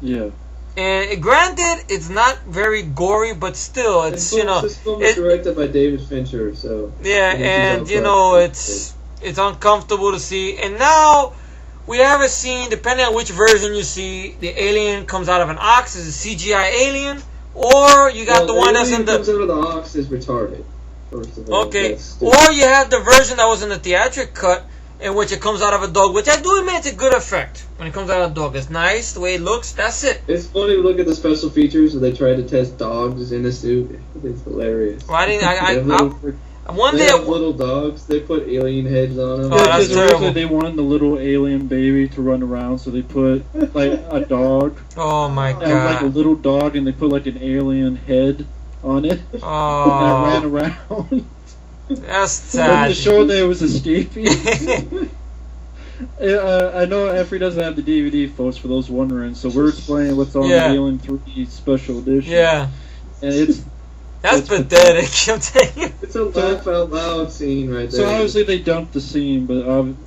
Yeah. And granted, it's not very gory, but still, it's This film is directed by David Fincher, so yeah, and it's uncomfortable to see. And now we have a scene, depending on which version you see, the alien comes out of an ox, is a CGI alien, or you got the one that's in the comes out of the ox is retarded. First of all, okay, or you have the version that was in the theatric cut, in which it comes out of a dog, which I do admit it's a good effect when it comes out of a dog. It's nice the way it looks. That's it. It's funny to look at the special features where they try to test dogs in a suit. It's hilarious. Well, they have little dogs. They put alien heads on them. Oh, that's terrible. They wanted the little alien baby to run around, so they put like a dog. Oh my god! And like a little dog, and they put like an alien head on it. Oh, and it ran around. That's sad. To show that it was escaping. I know Efree doesn't have the DVD, folks, for those wondering. So we're explaining what's on the Alien 3 Special Edition. Yeah. And that's pathetic. I'm telling you. It's a laugh out loud scene right there. So obviously they dumped the scene, but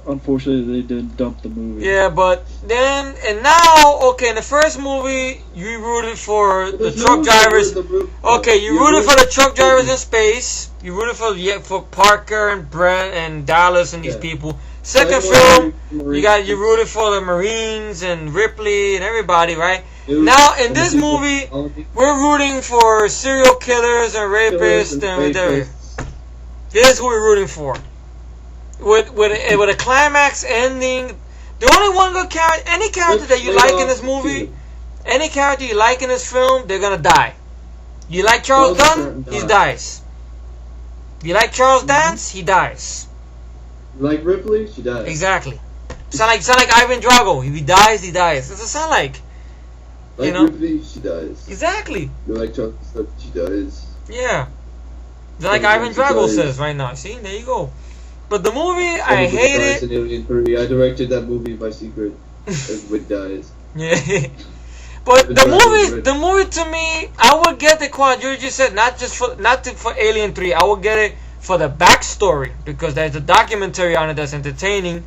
unfortunately they didn't dump the movie. Yeah, but then and now, okay, in the first movie you rooted for the truck drivers. Okay, you rooted for the truck drivers in space. You rooted for Parker and Brent and Dallas and these people. Second film, you rooted for the Marines and Ripley and everybody, right? Now in this movie, we're rooting for serial killers and rapists and whatever. This is who we're rooting for. With a climax ending, the only one good character, any character that you like in this movie, any character you like in this film, they're gonna die. You like Charles Dunn, he dies. You like Charles Dance, he dies. You like Ripley, she dies. Exactly. Sound like Ivan Drago. If he dies, he dies. Does it sound like? Like Ripley, she dies. Exactly. You like Charles Dance, she dies. Yeah. Like Ivan Drago says right now. See, there you go. But the movie, I hate it. In Alien 3. I directed that movie by secret. Everybody dies. Yeah. But the movie to me, I would get the quadrilogy set not for Alien 3. I would get it for the backstory because there's a documentary on it that's entertaining.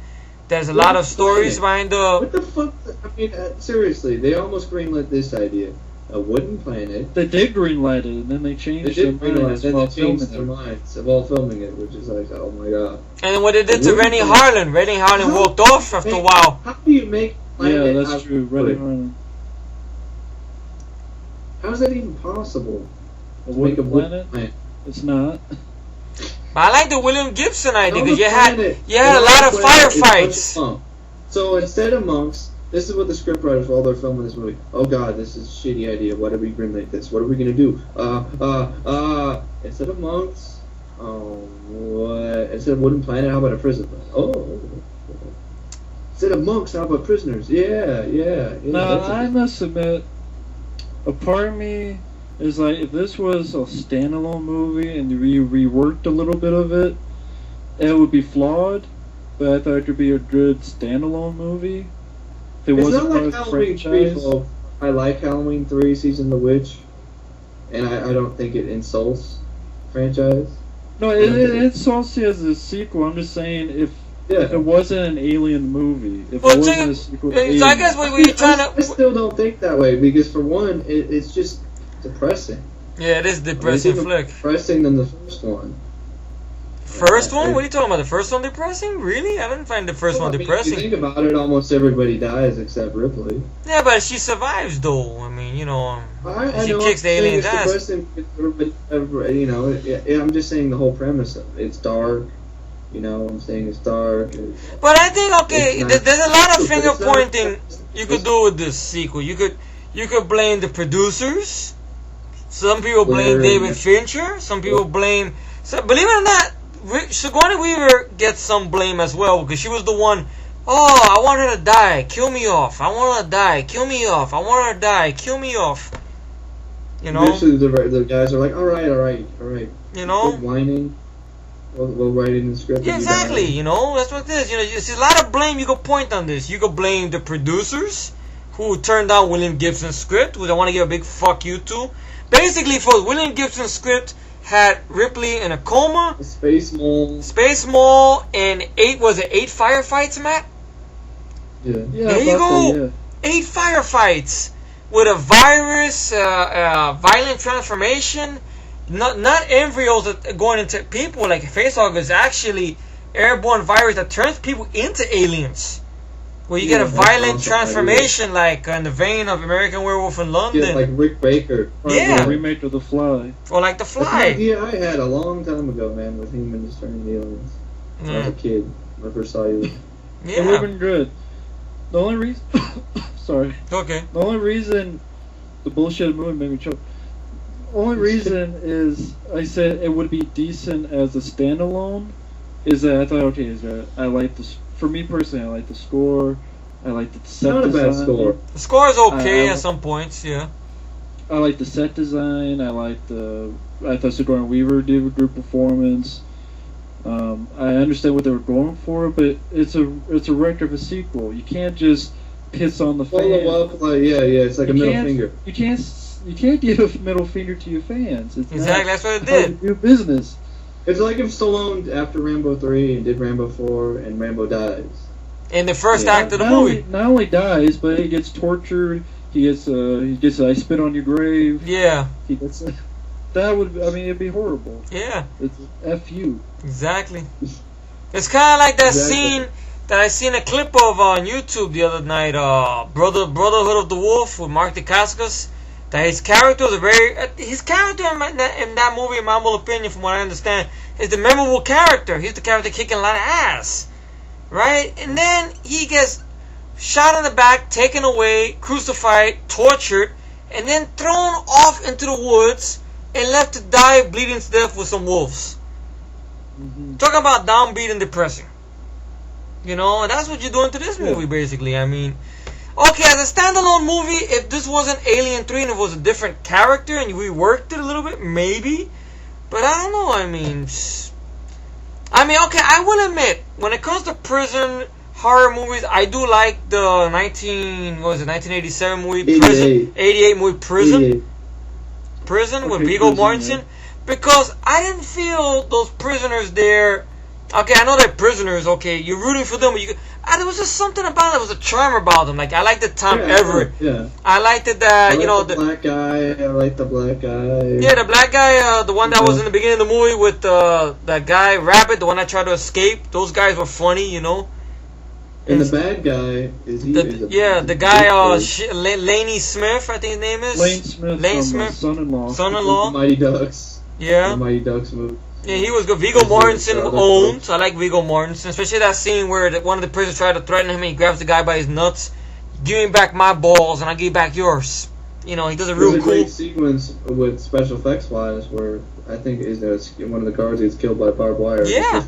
There's a lot of stories behind the. What the fuck? I mean, seriously, they almost greenlit this idea. A wooden planet. They did greenlight it, and then they changed their minds while filming it, which is like, oh my god. And then what they did to Rennie Harlan. Rennie Harlan walked off after a while. How do you make planet? Yeah, that's true. Rennie Harlan. How is that even possible? A wooden planet? It's not. But I like the William Gibson idea because you had a lot of firefights. So instead of monks, this is what the scriptwriters, while they're filming this movie, oh god, this is a shitty idea. Why did we greenlight this? What are we gonna do? Instead of monks, what? Instead of wooden planet, how about a prison planet? Oh. Instead of monks, how about prisoners? Yeah. No, I must admit, a part of me is like, if this was a standalone movie and we reworked a little bit of it, it would be flawed, but I thought it could be a good standalone movie. If it wasn't part of the franchise. I like Halloween 3 Season of the Witch, and I don't think it insults franchise. No, it insults it as a sequel. I'm just saying, if it wasn't an Alien movie, if it wasn't a sequel to Alien, I guess we're trying to. I still don't think that way because for one, it's just depressing. Yeah, it is a depressing flick. Depressing than the first one. First one? What are you talking about? The first one depressing? Really? I didn't find the first one depressing. If you think about it, almost everybody dies except Ripley. Yeah, but she survives though. I mean, she kicks the alien's ass. I'm just saying the whole premise of it. It's dark. I'm saying it's dark. But I think there's a lot of finger pointing you could do with this sequel. You could blame the producers. Some people blame David Fincher. Some people blame. So, believe it or not, Sigourney Weaver gets some blame as well because she was the one. Oh, I want her to die. Kill me off. I want her to die. Kill me off. I want her to die. Kill me off. Usually the guys are like, all right. Quit whining. We'll write it in the script. Yeah, exactly. That's what it is. There's a lot of blame you could point on this. You could blame the producers who turned down William Gibson's script, which I want to give a big fuck you to. Basically, for William Gibson's script had Ripley in a coma, Space Mole, and 8 firefights, Matt? Yeah. There you go. Yeah. 8 firefights. with a virus, violent transformation. Not embryos that going into people like facehugger is actually airborne virus that turns people into aliens. Where you get a violent transformation, like in the vein of American Werewolf in London. Yeah, like Rick Baker. Yeah. The remake of The Fly. Or like The Fly. That's an idea I had a long time ago, man, with humans turning aliens. When I was a kid. When I first saw you. It would have been good. The only reason... Sorry. Okay. The only reason the bullshit movie made me choke... The only reason is I said it would be decent as a standalone is that I thought, okay, I like this... For me personally, I like the score. I like the set Not design. a bad score. The score is okay at some points, yeah. I like the set design. I thought Sigourney Weaver did a good performance. I understand what they were going for, but it's a wreck of a sequel. You can't just piss on the fans. It's like a middle finger. You can't give a middle finger to your fans. It's exactly, that's what it did. Do business. It's like if Stallone, after Rambo 3 and did Rambo 4, and Rambo dies. In the first act of the movie. Not only dies, but he gets tortured. He gets I spit on your grave. Yeah. He gets it'd be horrible. Yeah. It's F you. Exactly. It's kind of like that scene that I seen a clip of on YouTube the other night. Brotherhood of the Wolf with Mark Dacascos. That his character is in that movie, in my humble opinion, from what I understand, is the memorable character. He's the character kicking a lot of ass, right? And then he gets shot in the back, taken away, crucified, tortured, and then thrown off into the woods and left to die bleeding to death with some wolves. Mm-hmm. Talking about downbeat and depressing. You know, and that's what you're doing to this movie, basically. I mean, okay, as a standalone movie, if this wasn't Alien 3 and it was a different character and you reworked it a little bit, maybe. But I don't know, okay, I will admit, when it comes to prison horror movies, I do like the 1987 movie, 88 movie, Prison with Viggo Mortensen. Because I didn't feel those prisoners there. Okay, I know they're prisoners. Okay, you're rooting for them. But there was just something about it. There was a charm about them. Like I liked the Tom Everett. Yeah. I liked it. The black guy. I like the black guy. Yeah, the black guy. The one that was in the beginning of the movie with that guy Rabbit. The one that tried to escape. Those guys were funny, you know. And the bad guy is the guy Laney Smith. I think his name is Lane Smith. Son-in-law. Mighty Ducks. Yeah. The Mighty Ducks movie. Yeah, he was good. Viggo Mortensen owned. So I like Viggo Mortensen, especially that scene where one of the prisoners tried to threaten him and he grabs the guy by his nuts. Give me back my balls and I give you back yours. You know, he does a real cool. There's a great sequence with special effects wise where I think one of the guards gets killed by barbed wire. Yeah.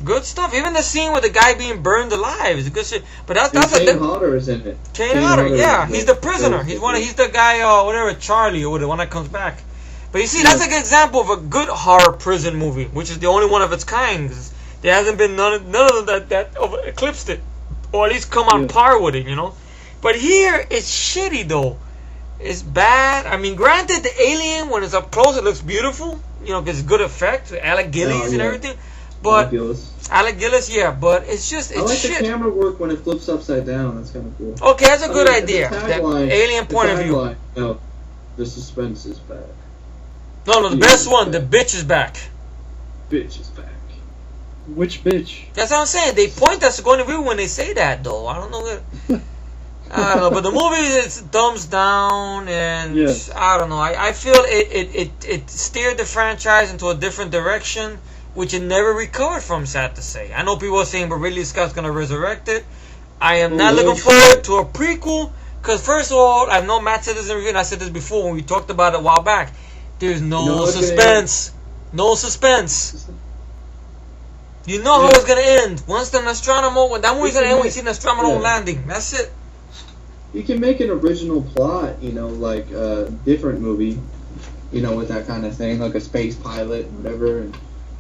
Good stuff. Even the scene with the guy being burned alive is a good shit. But that's Kane Hodder is in it. Kane Hodder, yeah, he's the prisoner. He's the guy, whatever, Charlie or the one that comes back. But you see, that's a good example of a good horror prison movie, which is the only one of its kind. There hasn't been none of them that eclipsed it, or at least come on par with it, you know. But here, it's shitty though. It's bad. I mean, granted, the alien when it's up close, it looks beautiful. You know, gets good effects, Alec Gillies and everything. But Alec Gillis, but it's just I like shit. the camera work when it flips upside down. That's kind of cool. Okay, that's a good idea. That alien point of view. No, the suspense is back. No, the best one. The bitch is back. Bitch is back. Which bitch? That's what I'm saying. They point at Sigourney Weaver when they say that, though. I don't know. I don't know, but the movie is thumbs down, and I don't know. I feel it steered the franchise into a different direction, which it never recovered from, sad to say. I know people are saying, but Ridley Scott's going to resurrect it. I am not looking forward to a prequel, because first of all, I know Matt said this in review, and I said this before when we talked about it a while back. There's no suspense. No suspense. You know how it's going to end. Once the Nostromo, when that movie's going to end, when you see Nostromo landing. That's it. You can make an original plot, like a different movie, with that kind of thing, like a space pilot and whatever.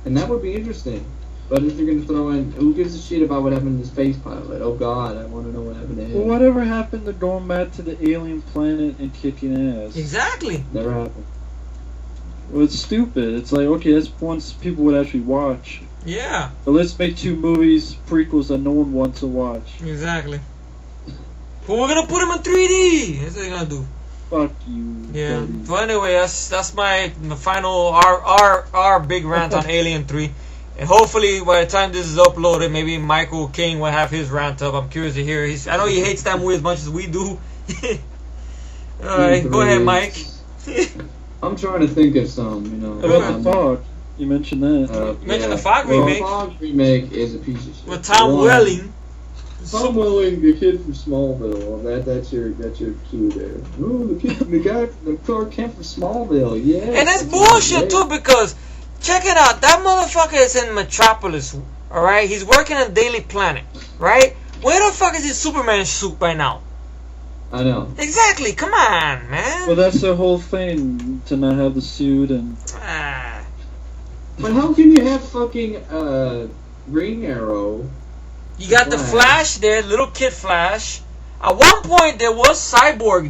And that would be interesting. But if you're going to throw in, who gives a shit about what happened to the space pilot? Oh God, I want to know what happened to him. Well, whatever happened to going back to the alien planet and kicking ass? Exactly. Never happened. Well, it's stupid. It's like, okay, that's once people would actually watch. Yeah. But let's make 2 movies, prequels that no one wants to watch. Exactly. But we're gonna put him in 3D. That's what they're gonna do. Fuck you. Yeah. buddy. So anyway, that's my final our big rant on Alien 3. And hopefully by the time this is uploaded, maybe Michael King will have his rant up. I'm curious to hear. I know he hates that movie as much as we do. Alright, go ahead, Mike. I'm trying to think of some, About the fog. You mentioned that. You mentioned the Fog remake. The Fog remake is a piece of shit. With Tom Welling. Tom Welling, the kid from Smallville. That's your cue there. Oh, the guy, the Clark Kent from Smallville. Yeah. And that's bullshit too, because check it out. That motherfucker is in Metropolis. All right, he's working on Daily Planet. Right? Where the fuck is his Superman suit by now? I know. Exactly. Come on, man. Well, that's the whole thing, to not have the suit and... But how can you have fucking Green Arrow? You got the Flash there, little kid Flash. At one point, there was Cyborg